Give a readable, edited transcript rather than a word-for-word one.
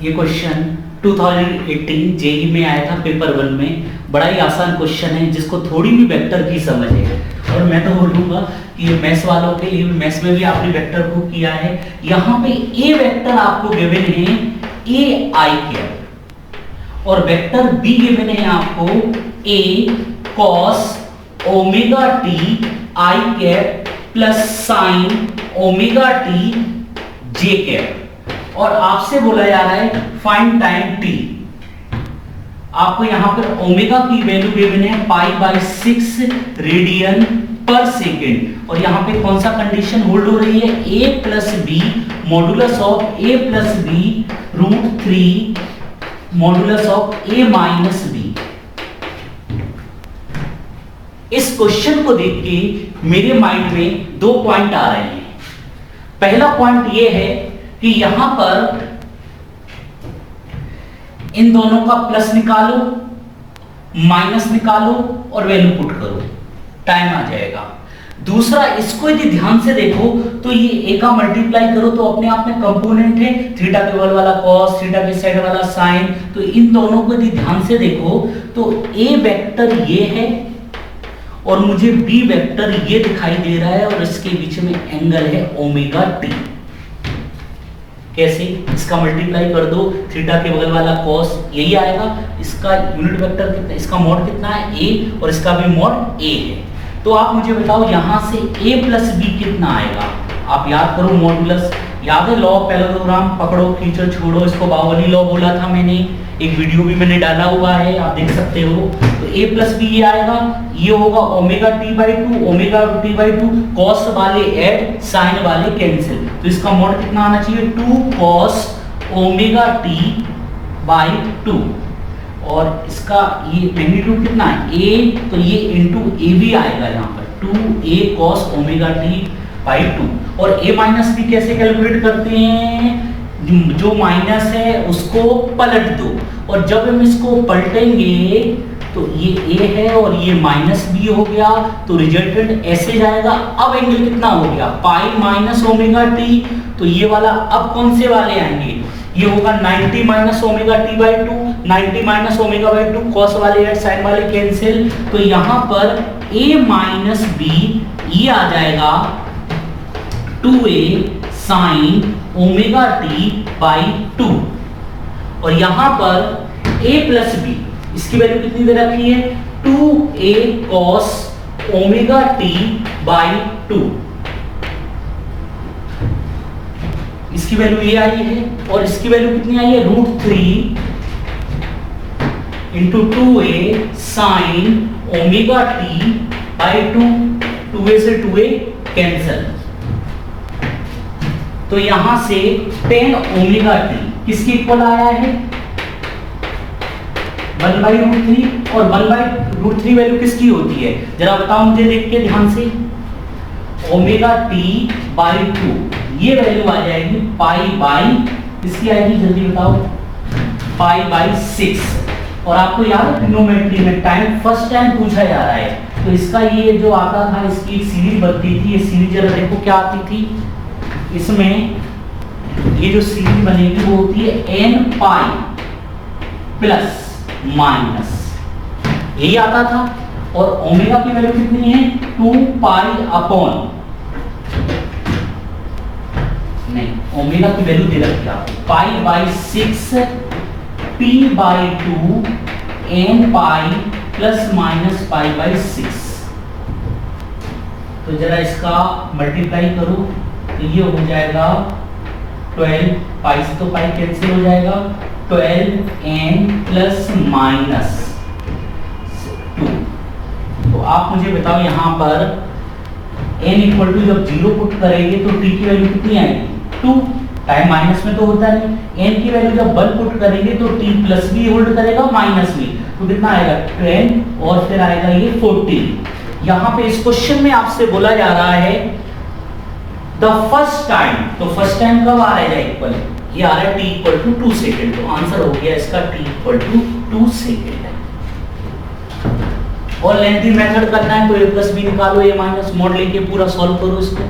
ये question 2018 JEE में आया था पेपर 1 में। बड़ा ही आसान क्वेश्चन है जिसको थोड़ी भी वेक्टर की समझ है, और मैं तो बोलूंगा कि ये मैथ्स वालों के लिए, मैथ्स में भी आपने वेक्टर को किया है। यहाँ पे ए वेक्टर आपको गिवन है ए आई कैप, और वेक्टर बी गिवन है आपको A cos omega t I cap plus sine omega t J cap, और आपसे बोला जा रहा है फाइंड टाइम टी। आपको यहां पर ओमेगा की वैल्यू गिवन है पाई बाय 6 रेडियन पर सेकेंड, और यहां पे कौन सा कंडीशन होल्ड हो रही है, A plus B modulus of A plus B root 3 modulus of A minus B. इस क्वेश्चन को देख के मेरे माइंड में दो पॉइंट आ रहे हैं। पहला पॉइंट यह है कि यहां पर इन दोनों का प्लस निकालो, माइनस निकालो और वैल्यू पुट करो, टाइम आ जाएगा। दूसरा, इसको यदि ध्यान से देखो तो ये ए का मल्टीप्लाई करो तो अपने आप में कंपोनेंट है, थीटा के बगल वाला कॉस, थीटा के साइड वाला साइन, तो इन दोनों को यदि ध्यान से देखो तो ए वेक्टर ये है और मुझे बी वेक्टर ये दिखाई दे रहा है, और इसके बीच में एंगल है ओमेगा टी। कैसे? इसका मल्टीप्लाई कर दो, थीटा के बगल वाला कॉस यही आएगा, इसका यूनिट वेक्टर कितना, इसका मॉड कितना है ए, और इसका भी मॉड ए है। तो आप मुझे बताओ यहां से a प्लस बी कितना आएगा। आप याद करो मॉडुलस, याद है लॉ ऑफ पैरेललोग्राम, पकड़ो खींचो छोड़ो, इसको बाहुबली लॉ बोला था मैंने, एक वीडियो भी मैंने डाला हुआ है, आप देख सकते हो। तो a प्लस बी ये आएगा, ये होगा omega T by 2, omega T by 2, cos वाले ऐड साइन वाले कैंसिल, तो इसका मॉड कितना आना चाहिए 2 कॉस ओमेगा टी बाई 2, और इसका ये मैग्नीट्यूड कितना है a, तो ये इंटू ए भी आएगा यहाँ पर 2a cos omega T by 2। और a माइनस बी कैसे कैलकुलेट करते हैं, जो माइनस है उसको पलट दो, और जब हम इसको पलटेंगे तो ये a है और ये माइनस बी हो गया, तो रिजल्टेंट ऐसे जाएगा। अब एंगल कितना हो गया पाई माइनस ओमेगा टी, तो ये वाला अब कौन से वाले आएंगे, ये होगा 90 minus omega T by 2, 90 minus omega by 2, cos वाले ऐड साइन वाले कैंसिल, तो यहां पर a माइनस बी ये आ जाएगा 2a sine omega T by 2, और यहां पर a प्लस बी इसकी वैल्यू कितनी दे रखी है 2a cos omega T by 2, इसकी वैल्यू ये आई है, और इसकी वैल्यू कितनी आई है root 3 into 2a sine omega T by 2, 2a से 2a कैंसल, तो यहां से 10 ओमेगा टी किसके इक्वल आया है 1 बाई रूट 3, और 1 बाई रूट 3 वैल्यू किसकी होती है जरा बताओ मुझे देख के ध्यान से, ओमेगा टी बाई 2, ये वैल्यू आ जाएगी पाई बाई, किसकी आएगी जल्दी बताओ, पाई बाई 6। और आपको याद है ट्रिग्नोमेट्री में टाइम फर्स्ट टाइम पूछा जा रहा है, तो इसका ये जो आता था इसकी एक सीरीज बनती थी, ये सीरीज जरा देखो क्या आती थी, इसमें ये जो सीरीज बनेगी वो होती है n पाई प्लस माइनस, यही आता था, और ओमेगा की वैल्यू कितनी है 2 पाई अपॉन, नहीं ओमेगा की वैल्यू दे रखी है आपको pi by 6 p by 2 n pi plus minus pi by 6। तो जरा इसका मल्टीप्लाई करो तो ये हो जाएगा 12, पाई से तो पाई कैंसिल हो जाएगा, 12n प्लस माइनस 2। तो आप मुझे बताओ यहाँ पर n इक्वल टू जब 0 पुट करेंगे तो t की वैल्यू कितनी आएगी 2, टाइम माइनस में तो होता नहीं, n की वैल्यू जब 1 पुट करेंगे तो t प्लस भी होल्ड करेगा माइनस भी, तो कितना आएगा 10, और फिर आएगा ये 14। यहाँ पे इस क्वेश्चन में आपसे बोला जा रहा है द फर्स्ट टाइम, तो फर्स्ट टाइम कब आ रहा है इक्वल, ये आ रहा है t इक्वल टू 2 सेकेंड, तो आंसर हो गया इसका t इक्वल टू 2 सेकेंड है। और लेंथी मेथड करना है तो a प्लस बी निकालो, a माइनस मॉड लेके पूरा सॉल्व करो इसको।